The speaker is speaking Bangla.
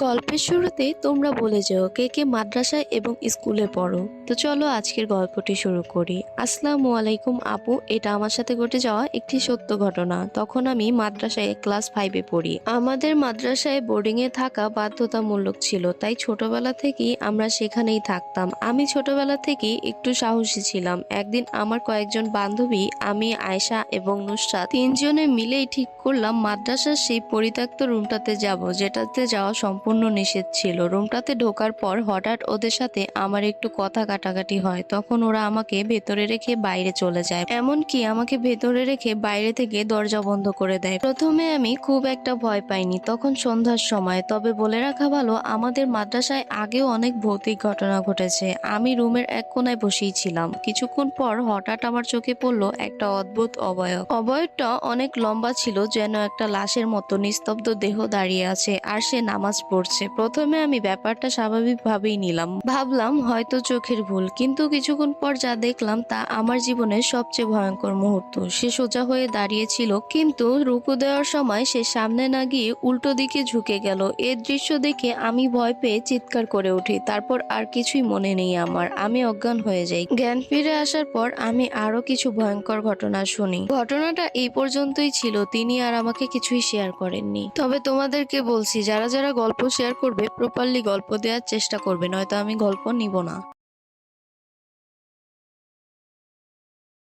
গল্পের শুরুতেই তোমরা বলে যেও কে কে মাদ্রাসায় এবং স্কুলে পড়ো। তো চলো আজকের গল্পটি শুরু করি। আসসালামু আলাইকুম আপু, এটা আমার সাথে ঘটে যাওয়া একটি সত্য ঘটনা। তখন আমি মাদ্রাসায় ক্লাস 5-এ পড়ি। আমাদের মাদ্রাসায় বোর্ডিং এ থাকা বাধ্যতামূলক ছিল, তাই ছোটবেলা থেকেই আমরা সেখানেই থাকতাম। আমি ছোটবেলা থেকেই একটু সাহসী ছিলাম। একদিন আমার কয়েকজন বান্ধবী, আমি, আয়েশা এবং নুসরাত তিনজনে মিলেই ঠিক করলাম মাদ্রাসার সেই পরিত্যক্ত রুমটাতে যাব, যেটাতে যাওয়া সম্পূর্ণ নিষেধ ছিল। রুমটাতে ঢোকার পর হঠাৎ ওদের সাথে আমার একটু কথা কাটাকাটি হয়। তখন ওরা আমাকে ভেতরে রেখে বাইরে চলে যায়, এমনকি আমাকে ভেতরে রেখে বাইরে থেকে দরজা বন্ধ করে দেয়। প্রথমে আমি খুব একটা ভয় পাইনি, তখন সন্ধ্যার সময়। তবে বলে রাখা ভালো, আমাদের মাদ্রাসায় আগেও অনেক ভৌতিক ঘটনা ঘটেছে। আমি রুমের এক কোনায় বসেই ছিলাম। কিছুক্ষণ পর হঠাৎ আমার চোখে পড়লো একটা অদ্ভুত অবয়ব। অবয়বটা অনেক লম্বা ছিল, যেন একটা লাশের মতো নিস্তব্ধ দেহ দাঁড়িয়ে আছে আর সে নামাজ পড়ছে। প্রথমে আমি ব্যাপারটা স্বাভাবিকভাবেই নিলাম, ভাবলাম হয়তো চোখের ভুল। কিন্তু কিছুক্ষণ পর যা দেখলাম তা আমার জীবনের সবচেয়ে ভয়ঙ্কর মুহূর্ত। সে সোজা হয়ে দাঁড়িয়েছিল, কিন্তু রুকু দেওয়ার সময় সে সামনে না গিয়ে উল্টো দিকে ঝুঁকে গেল। এই দৃশ্য দেখে আমি ভয় পেয়ে চিৎকার করে উঠি। তারপর আর কিছুই মনে নেই আমার, আমি অজ্ঞান হয়ে যাই। জ্ঞান ফিরে আসার পর আমি আরো কিছু ভয়ঙ্কর ঘটনা শুনি। ঘটনাটা এই পর্যন্তই ছিল, তিনি আর আমাকে কিছুই শেয়ার করেননি। তবে তোমাদেরকে বলছি, যারা যারা গল্প শেয়ার করবে প্রপারলি গল্প দেওয়ার চেষ্টা করবে, নয়তো আমি গল্প নিব না।